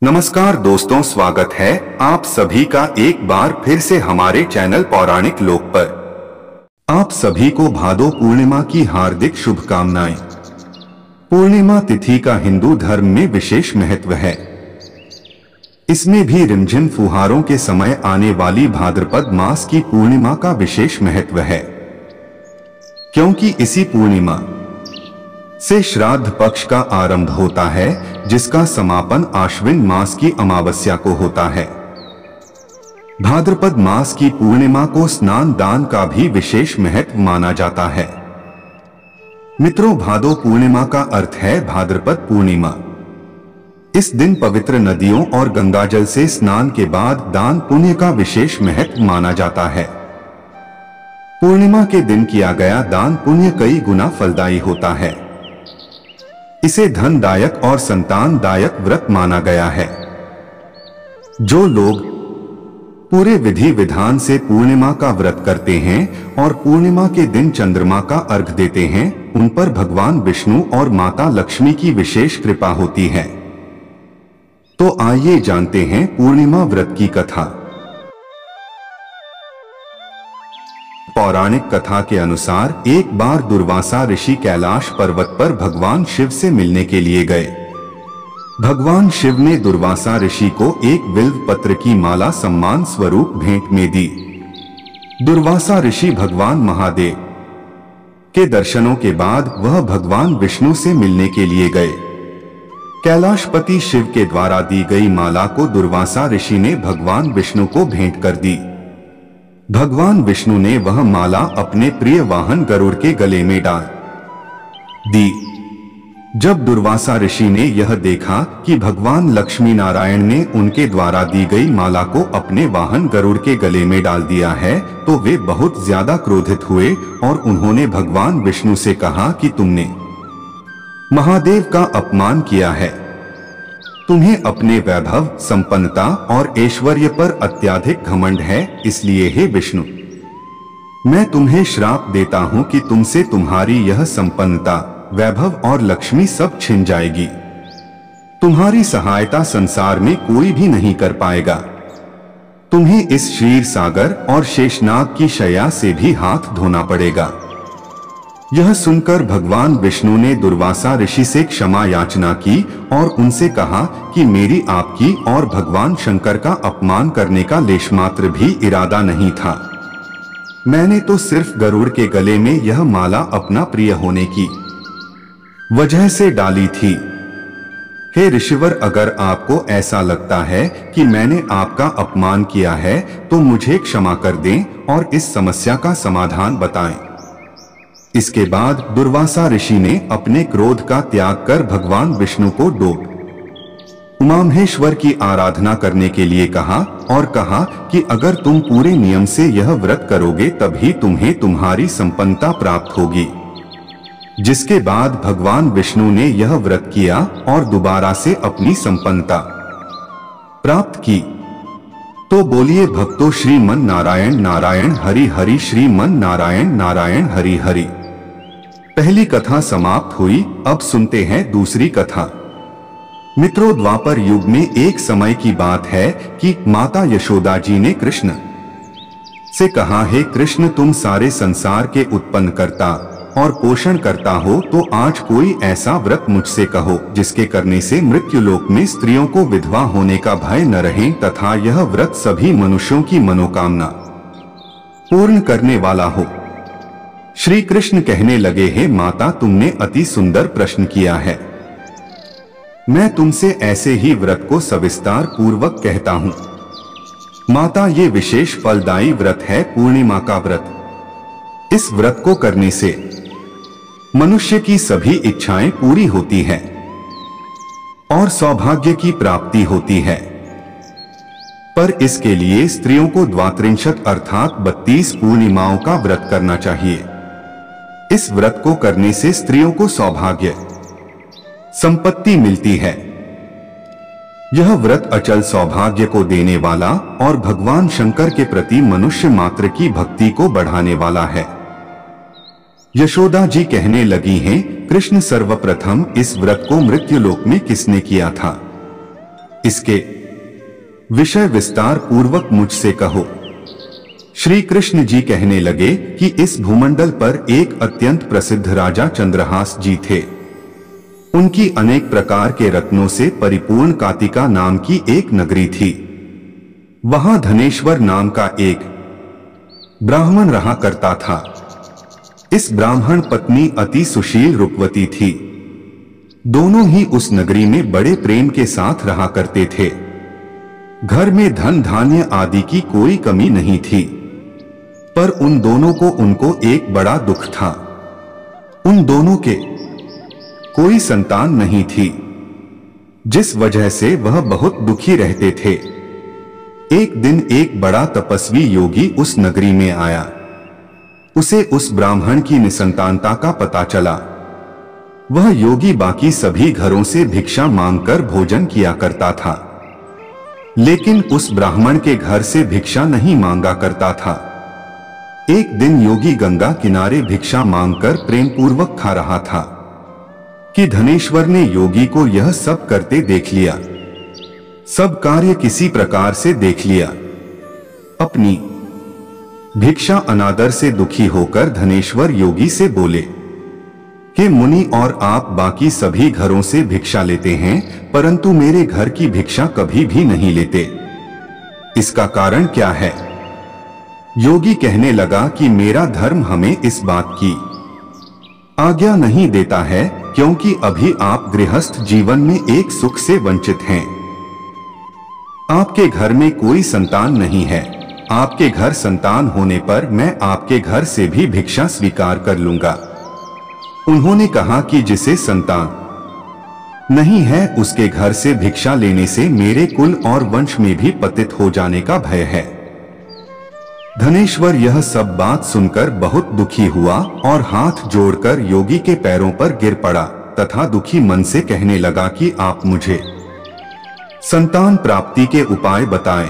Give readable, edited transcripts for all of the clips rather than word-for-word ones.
नमस्कार दोस्तों, स्वागत है आप सभी का एक बार फिर से हमारे चैनल पौराणिक लोक पर। आप सभी को भादो पूर्णिमा की हार्दिक शुभकामनाएं। पूर्णिमा तिथि का हिंदू धर्म में विशेष महत्व है। इसमें भी रिमझिम फुहारों के समय आने वाली भाद्रपद मास की पूर्णिमा का विशेष महत्व है, क्योंकि इसी पूर्णिमा से श्राद्ध पक्ष का आरंभ होता है, जिसका समापन आश्विन मास की अमावस्या को होता है। भाद्रपद मास की पूर्णिमा को स्नान दान का भी विशेष महत्व माना जाता है। मित्रों, भादो पूर्णिमा का अर्थ है भाद्रपद पूर्णिमा। इस दिन पवित्र नदियों और गंगाजल से स्नान के बाद दान पुण्य का विशेष महत्व माना जाता है। पूर्णिमा के दिन किया गया दान पुण्य कई गुना फलदायी होता है। इसे धनदायक और संतानदायक व्रत माना गया है। जो लोग पूरे विधि विधान से पूर्णिमा का व्रत करते हैं और पूर्णिमा के दिन चंद्रमा का अर्घ देते हैं, उन पर भगवान विष्णु और माता लक्ष्मी की विशेष कृपा होती है। तो आइए जानते हैं पूर्णिमा व्रत की कथा। पौराणिक कथा के अनुसार एक बार दुर्वासा ऋषि कैलाश पर्वत पर भगवान शिव से मिलने के लिए गए। भगवान शिव ने दुर्वासा ऋषि को एक बिल्व पत्र की माला सम्मान स्वरूप भेंट में दी। दुर्वासा ऋषि भगवान महादेव के दर्शनों के बाद वह भगवान विष्णु से मिलने के लिए गए। कैलाशपति शिव के द्वारा दी गई माला को दुर्वासा ऋषि ने भगवान विष्णु को भेंट कर दी। भगवान विष्णु ने वह माला अपने प्रिय वाहन गरुड़ के गले में डाल दी। जब दुर्वासा ऋषि ने यह देखा कि भगवान लक्ष्मी नारायण ने उनके द्वारा दी गई माला को अपने वाहन गरुड़ के गले में डाल दिया है, तो वे बहुत ज्यादा क्रोधित हुए और उन्होंने भगवान विष्णु से कहा कि तुमने महादेव का अपमान किया है। तुम्हें अपने वैभव, संपन्नता और ऐश्वर्य पर अत्यधिक घमंड है, इसलिए हे विष्णु, मैं तुम्हें श्राप देता हूं कि तुमसे तुम्हारी यह संपन्नता, वैभव और लक्ष्मी सब छिन जाएगी। तुम्हारी सहायता संसार में कोई भी नहीं कर पाएगा। तुम्हें इस क्षीर सागर और शेषनाग की शैया से भी हाथ धोना पड़ेगा। यह सुनकर भगवान विष्णु ने दुर्वासा ऋषि से क्षमा याचना की और उनसे कहा कि मेरी आपकी और भगवान शंकर का अपमान करने का लेशमात्र भी इरादा नहीं था। मैंने तो सिर्फ गरुड़ के गले में यह माला अपना प्रिय होने की वजह से डाली थी। हे ऋषिवर, अगर आपको ऐसा लगता है कि मैंने आपका अपमान किया है तो मुझे क्षमा कर दें और इस समस्या का समाधान बताएं। इसके बाद दुर्वासा ऋषि ने अपने क्रोध का त्याग कर भगवान विष्णु को उमामहेश्वर की आराधना करने के लिए कहा और कहा कि अगर तुम पूरे नियम से यह व्रत करोगे तभी तुम्हें तुम्हारी संपन्नता प्राप्त होगी। जिसके बाद भगवान विष्णु ने यह व्रत किया और दोबारा से अपनी संपन्नता प्राप्त की। तो बोलिए भक्तों, श्रीमन नारायण नारायण हरि हरि, श्रीमन नारायण नारायण हरि हरि। पहली कथा समाप्त हुई। अब सुनते हैं दूसरी कथा। मित्रों, द्वापर युग में एक समय की बात है कि माता यशोदा जी ने कृष्ण से कहा, हे कृष्ण, तुम सारे संसार के उत्पन्न करता और पोषण करता हो, तो आज कोई ऐसा व्रत मुझसे कहो जिसके करने से मृत्युलोक में स्त्रियों को विधवा होने का भय न रहे तथा यह व्रत सभी मनुष्यों की मनोकामना पूर्ण करने वाला हो। श्री कृष्ण कहने लगे, हे माता, तुमने अति सुंदर प्रश्न किया है। मैं तुमसे ऐसे ही व्रत को सविस्तार पूर्वक कहता हूँ। माता, ये विशेष फलदायी व्रत है पूर्णिमा का व्रत। इस व्रत को करने से मनुष्य की सभी इच्छाएं पूरी होती हैं और सौभाग्य की प्राप्ति होती है। पर इसके लिए स्त्रियों को द्वात्रिंशत अर्थात 32 पूर्णिमाओं का व्रत करना चाहिए। इस व्रत को करने से स्त्रियों को सौभाग्य, संपत्ति मिलती है। यह व्रत अचल सौभाग्य को देने वाला और भगवान शंकर के प्रति मनुष्य मात्र की भक्ति को बढ़ाने वाला है। यशोदा जी कहने लगी हैं, कृष्ण, सर्वप्रथम इस व्रत को मृत्युलोक में किसने किया था? इसके विषय विस्तार पूर्वक मुझसे कहो। श्री कृष्ण जी कहने लगे कि इस भूमंडल पर एक अत्यंत प्रसिद्ध राजा चंद्रहास जी थे। उनकी अनेक प्रकार के रत्नों से परिपूर्ण कातिका नाम की एक नगरी थी। वहां धनेश्वर नाम का एक ब्राह्मण रहा करता था। इस ब्राह्मण पत्नी अति सुशील रूपवती थी। दोनों ही उस नगरी में बड़े प्रेम के साथ रहा करते थे। घर में धन धान्य आदि की कोई कमी नहीं थी, पर उन दोनों को उनको एक बड़ा दुख था। उन दोनों के कोई संतान नहीं थी, जिस वजह से वह बहुत दुखी रहते थे। एक दिन एक बड़ा तपस्वी योगी उस नगरी में आया। उसे उस ब्राह्मण की निसंतानता का पता चला। वह योगी बाकी सभी घरों से भिक्षा मांगकर भोजन किया करता था, लेकिन उस ब्राह्मण के घर से भिक्षा नहीं मांगा करता था। एक दिन योगी गंगा किनारे भिक्षा मांगकर प्रेम पूर्वक खा रहा था कि धनेश्वर ने योगी को यह सब करते देख लिया। सब कार्य किसी प्रकार से देख लिया। अपनी भिक्षा अनादर से दुखी होकर धनेश्वर योगी से बोले कि मुनि और आप बाकी सभी घरों से भिक्षा लेते हैं, परंतु मेरे घर की भिक्षा कभी भी नहीं लेते। इसका कारण क्या है? योगी कहने लगा कि मेरा धर्म हमें इस बात की आज्ञा नहीं देता है, क्योंकि अभी आप गृहस्थ जीवन में एक सुख से वंचित हैं। आपके घर में कोई संतान नहीं है। आपके घर संतान होने पर मैं आपके घर से भी भिक्षा स्वीकार कर लूंगा। उन्होंने कहा कि जिसे संतान नहीं है उसके घर से भिक्षा लेने से मेरे कुल और वंश में भी पतित हो जाने का भय है। धनेश्वर यह सब बात सुनकर बहुत दुखी हुआ और हाथ जोड़कर योगी के पैरों पर गिर पड़ा तथा दुखी मन से कहने लगा कि आप मुझे संतान प्राप्ति के उपाय बताएं।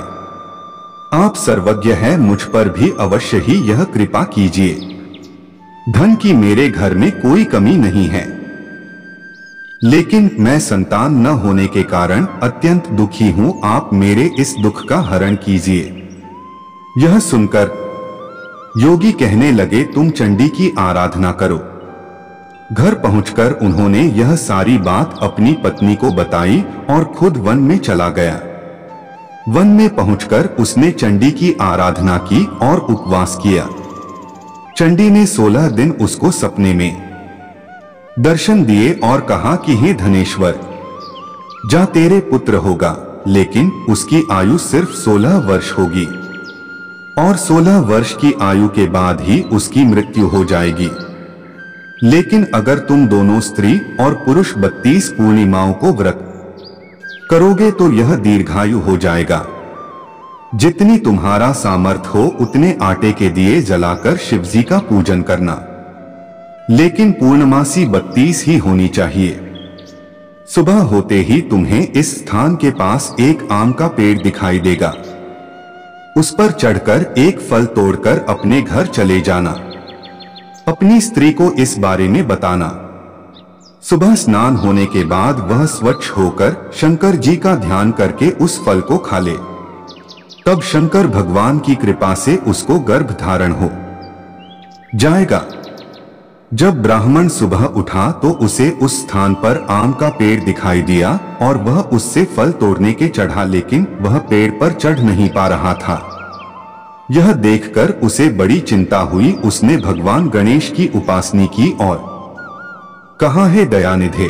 आप सर्वज्ञ हैं, मुझ पर भी अवश्य ही यह कृपा कीजिए। धन की मेरे घर में कोई कमी नहीं है, लेकिन मैं संतान न होने के कारण अत्यंत दुखी हूं। आप मेरे इस दुख का हरण कीजिए। यह सुनकर योगी कहने लगे, तुम चंडी की आराधना करो। घर पहुंचकर उन्होंने यह सारी बात अपनी पत्नी को बताई और खुद वन में चला गया। वन में पहुंचकर उसने चंडी की आराधना की और उपवास किया। चंडी ने 16 दिन उसको सपने में दर्शन दिए और कहा कि हे धनेश्वर, जा तेरे पुत्र होगा, लेकिन उसकी आयु सिर्फ 16 वर्ष होगी और 16 वर्ष की आयु के बाद ही उसकी मृत्यु हो जाएगी। लेकिन अगर तुम दोनों स्त्री और पुरुष 32 पूर्णिमाओं को व्रत करोगे तो यह दीर्घायु हो जाएगा। जितनी तुम्हारा सामर्थ्य हो उतने आटे के दिए जलाकर शिवजी का पूजन करना, लेकिन पूर्णमासी 32 ही होनी चाहिए। सुबह होते ही तुम्हें इस स्थान के पास एक आम का पेड़ दिखाई देगा। उस पर चढ़कर एक फल तोड़कर अपने घर चले जाना। अपनी स्त्री को इस बारे में बताना। सुबह स्नान होने के बाद वह स्वच्छ होकर शंकर जी का ध्यान करके उस फल को खा ले। तब शंकर भगवान की कृपा से उसको गर्भ धारण हो जाएगा। जब ब्राह्मण सुबह उठा तो उसे उस स्थान पर आम का पेड़ दिखाई दिया और वह उससे फल तोड़ने के चढ़ा, लेकिन वह पेड़ पर चढ़ नहीं पा रहा था। यह देखकर उसे बड़ी चिंता हुई। उसने भगवान गणेश की उपासना की और कहा, हे दयानिधे,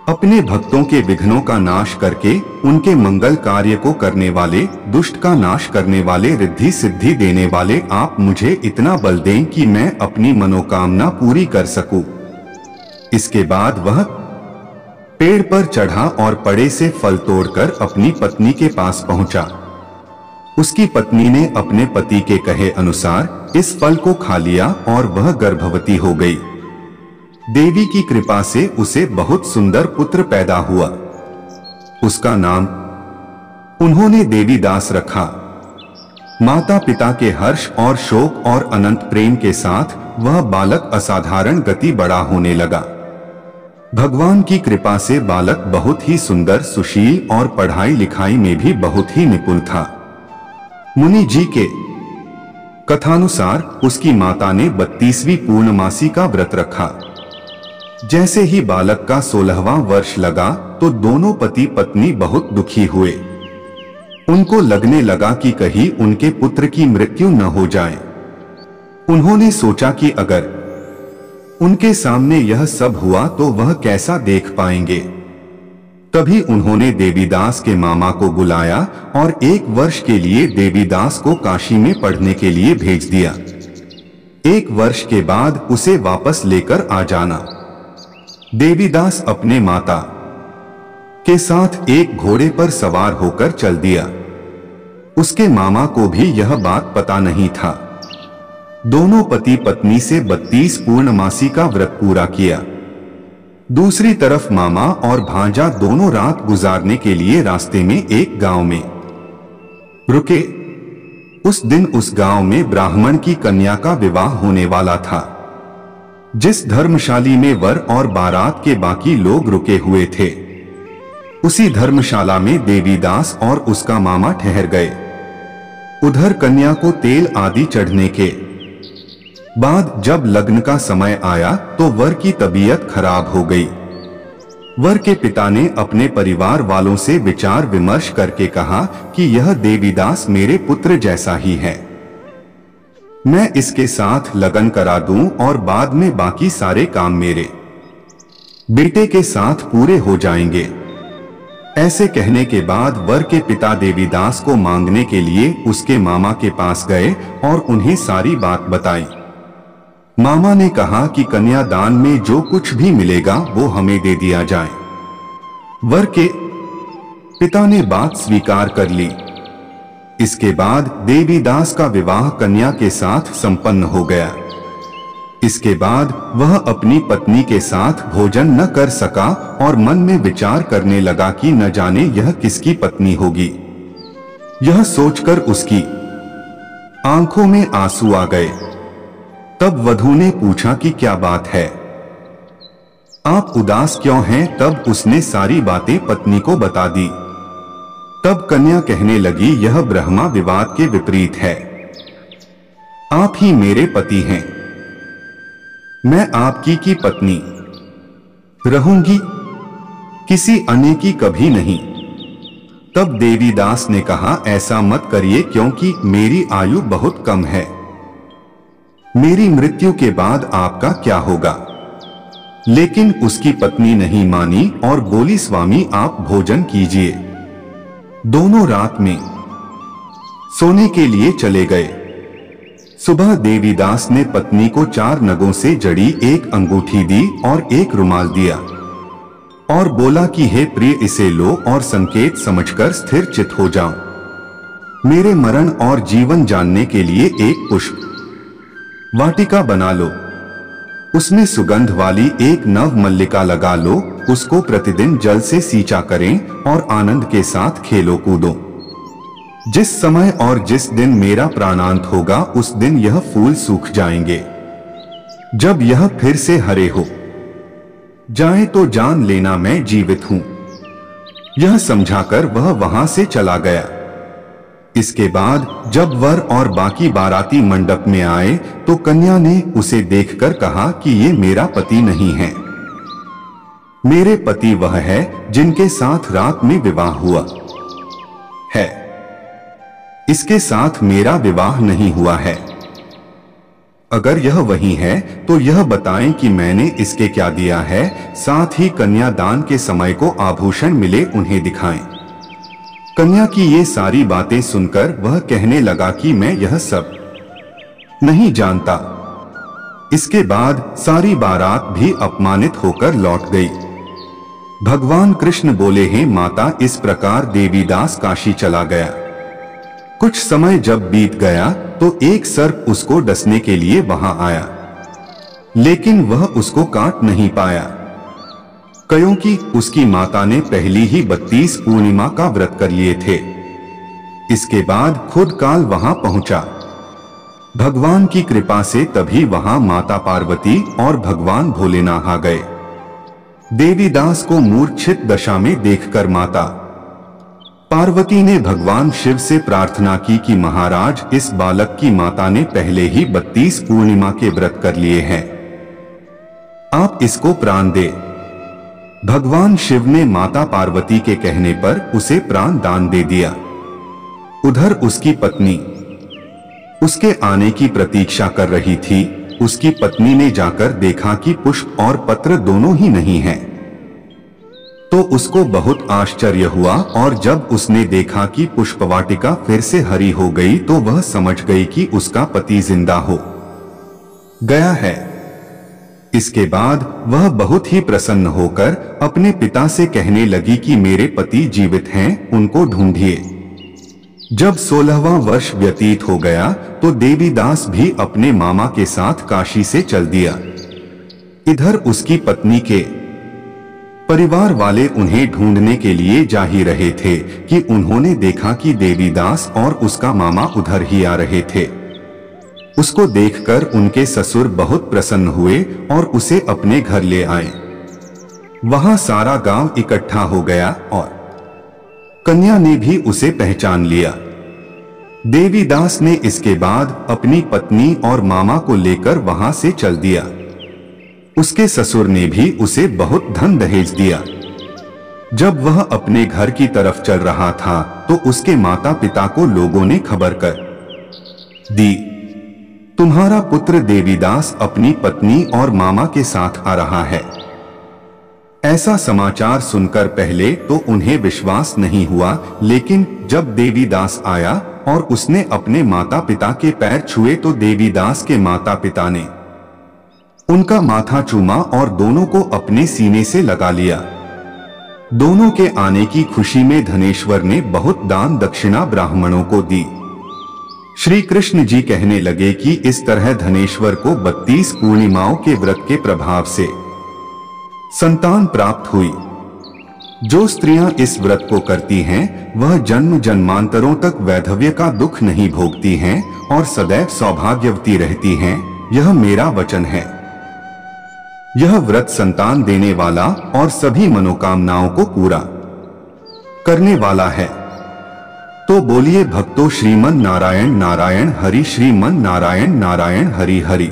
अपने भक्तों के विघ्नों का नाश करके उनके मंगल कार्य को करने वाले, दुष्ट का नाश करने वाले, रिद्धि सिद्धि देने वाले, आप मुझे इतना बल दें कि मैं अपनी मनोकामना पूरी कर सकूं। इसके बाद वह पेड़ पर चढ़ा और पड़े से फल तोड़कर अपनी पत्नी के पास पहुंचा। उसकी पत्नी ने अपने पति के कहे अनुसार इस फल को खा लिया और वह गर्भवती हो गई। देवी की कृपा से उसे बहुत सुंदर पुत्र पैदा हुआ। उसका नाम उन्होंने देवीदास रखा। माता पिता के हर्ष और शोक और अनंत प्रेम के साथ वह बालक असाधारण गति बड़ा होने लगा। भगवान की कृपा से बालक बहुत ही सुंदर, सुशील और पढ़ाई लिखाई में भी बहुत ही निपुण था। मुनि जी के कथानुसार उसकी माता ने 32वीं पूर्णमासी का व्रत रखा। जैसे ही बालक का 16वां वर्ष लगा तो दोनों पति पत्नी बहुत दुखी हुए। उनको लगने लगा कि कहीं उनके पुत्र की मृत्यु न हो जाए। उन्होंने सोचा कि अगर उनके सामने यह सब हुआ तो वह कैसा देख पाएंगे। तभी उन्होंने देवीदास के मामा को बुलाया और 1 वर्ष के लिए देवीदास को काशी में पढ़ने के लिए भेज दिया। 1 वर्ष के बाद उसे वापस लेकर आ जाना। देवीदास अपने माता के साथ एक घोड़े पर सवार होकर चल दिया। उसके मामा को भी यह बात पता नहीं था। दोनों पति पत्नी से 32 पूर्णमासी का व्रत पूरा किया। दूसरी तरफ मामा और भांजा दोनों रात गुजारने के लिए रास्ते में एक गांव में रुके। उस दिन उस गांव में ब्राह्मण की कन्या का विवाह होने वाला था। जिस धर्मशाली में वर और बारात के बाकी लोग रुके हुए थे, उसी धर्मशाला में देवीदास और उसका मामा ठहर गए। उधर कन्या को तेल आदि चढ़ने के बाद जब लग्न का समय आया तो वर की तबीयत खराब हो गई। वर के पिता ने अपने परिवार वालों से विचार विमर्श करके कहा कि यह देवीदास मेरे पुत्र जैसा ही है, मैं इसके साथ लगन करा दूं और बाद में बाकी सारे काम मेरे बेटे के साथ पूरे हो जाएंगे। ऐसे कहने के बाद वर के पिता देवीदास को मांगने के लिए उसके मामा के पास गए और उन्हें सारी बात बताई। मामा ने कहा कि कन्यादान में जो कुछ भी मिलेगा वो हमें दे दिया जाए। वर के पिता ने बात स्वीकार कर ली। इसके बाद देवीदास का विवाह कन्या के साथ संपन्न हो गया। इसके बाद वह अपनी पत्नी के साथ भोजन न कर सका और मन में विचार करने लगा कि न जाने यह किसकी पत्नी होगी। यह सोचकर उसकी आंखों में आंसू आ गए। तब वधू ने पूछा कि क्या बात है, आप उदास क्यों हैं? तब उसने सारी बातें पत्नी को बता दी। तब कन्या कहने लगी, यह ब्रह्मा विवाद के विपरीत है। आप ही मेरे पति हैं, मैं आपकी की पत्नी रहूंगी, किसी अन्य की कभी नहीं। तब देवीदास ने कहा, ऐसा मत करिए क्योंकि मेरी आयु बहुत कम है। मेरी मृत्यु के बाद आपका क्या होगा? लेकिन उसकी पत्नी नहीं मानी और बोली, स्वामी आप भोजन कीजिए। दोनों रात में सोने के लिए चले गए। सुबह देवीदास ने पत्नी को 4 नगों से जड़ी एक अंगूठी दी और एक रुमाल दिया और बोला कि हे प्रिय, इसे लो और संकेत समझकर स्थिर चित हो जाओ। मेरे मरण और जीवन जानने के लिए एक पुष्प वाटिका बना लो, उसमें सुगंध वाली एक नव मल्लिका लगा लो, उसको प्रतिदिन जल से सींचा करें और आनंद के साथ खेलो कूदो। जिस समय और जिस दिन मेरा प्राणांत होगा उस दिन यह फूल सूख जाएंगे। जब यह फिर से हरे हो जाए तो जान लेना मैं जीवित हूं। यह समझाकर वह वहां से चला गया। इसके बाद जब वर और बाकी बाराती मंडप में आए तो कन्या ने उसे देखकर कहा कि ये मेरा पति नहीं है, मेरे पति वह है जिनके साथ रात में विवाह हुआ है, इसके साथ मेरा विवाह नहीं हुआ है। अगर यह वही है तो यह बताएं कि मैंने इसके क्या दिया है, साथ ही कन्यादान के समय को आभूषण मिले उन्हें दिखाएं। कन्या की ये सारी बातें सुनकर वह कहने लगा कि मैं यह सब नहीं जानता। इसके बाद सारी बारात भी अपमानित होकर लौट गई। भगवान कृष्ण बोले, हैं माता, इस प्रकार देवीदास काशी चला गया। कुछ समय जब बीत गया तो एक सर्प उसको डसने के लिए वहां आया, लेकिन वह उसको काट नहीं पाया, क्योंकि उसकी माता ने पहली ही 32 पूर्णिमा का व्रत कर लिए थे। इसके बाद खुद काल वहां पहुंचा। भगवान की कृपा से तभी वहां माता पार्वती और भगवान भोलेनाथ आ गए। देवीदास को मूर्छित दशा में देखकर माता पार्वती ने भगवान शिव से प्रार्थना की कि महाराज, इस बालक की माता ने पहले ही 32 पूर्णिमा के व्रत कर लिए हैं, आप इसको प्राण दे। भगवान शिव ने माता पार्वती के कहने पर उसे प्राण दान दे दिया। उधर उसकी पत्नी उसके आने की प्रतीक्षा कर रही थी। उसकी पत्नी ने जाकर देखा कि पुष्प और पत्र दोनों ही नहीं हैं। तो उसको बहुत आश्चर्य हुआ और जब उसने देखा कि पुष्पवाटिका फिर से हरी हो गई तो वह समझ गई कि उसका पति जिंदा हो गया है। इसके बाद वह बहुत ही प्रसन्न होकर अपने पिता से कहने लगी कि मेरे पति जीवित हैं, उनको ढूंढिए। जब 16वां वर्ष व्यतीत हो गया तो देवीदास भी अपने मामा के साथ काशी से चल दिया। इधर उसकी पत्नी के परिवार वाले उन्हें ढूंढने के लिए जा ही रहे थे कि उन्होंने देखा कि देवीदास और उसका मामा उधर ही आ रहे थे। उसको देखकर उनके ससुर बहुत प्रसन्न हुए और उसे अपने घर ले आए। वहां सारा गांव इकट्ठा हो गया और कन्या ने भी उसे पहचान लिया। देवीदास ने इसके बाद अपनी पत्नी और मामा को लेकर वहां से चल दिया। उसके ससुर ने भी उसे बहुत धन दहेज दिया। जब वह अपने घर की तरफ चल रहा था तो उसके माता पिता को लोगों ने खबर कर दी, तुम्हारा पुत्र देवीदास अपनी पत्नी और मामा के साथ आ रहा है। ऐसा समाचार सुनकर पहले तो उन्हें विश्वास नहीं हुआ, लेकिन जब देवीदास आया और उसने अपने माता पिता के पैर छुए तो देवीदास के माता पिता ने उनका माथा चूमा और दोनों को अपने सीने से लगा लिया। दोनों के आने की खुशी में धनेश्वर ने बहुत दान दक्षिणा ब्राह्मणों को दी। श्री कृष्ण जी कहने लगे कि इस तरह धनेश्वर को 32 पूर्णिमाओं के व्रत के प्रभाव से संतान प्राप्त हुई। जो स्त्रियां इस व्रत को करती हैं वह जन्म जन्मांतरों तक वैधव्य का दुख नहीं भोगती हैं और सदैव सौभाग्यवती रहती हैं। यह मेरा वचन है। यह व्रत संतान देने वाला और सभी मनोकामनाओं को पूरा करने वाला है। तो बोलिए भक्तों, श्रीमन नारायण नारायण हरि, श्रीमन नारायण नारायण हरि हरि।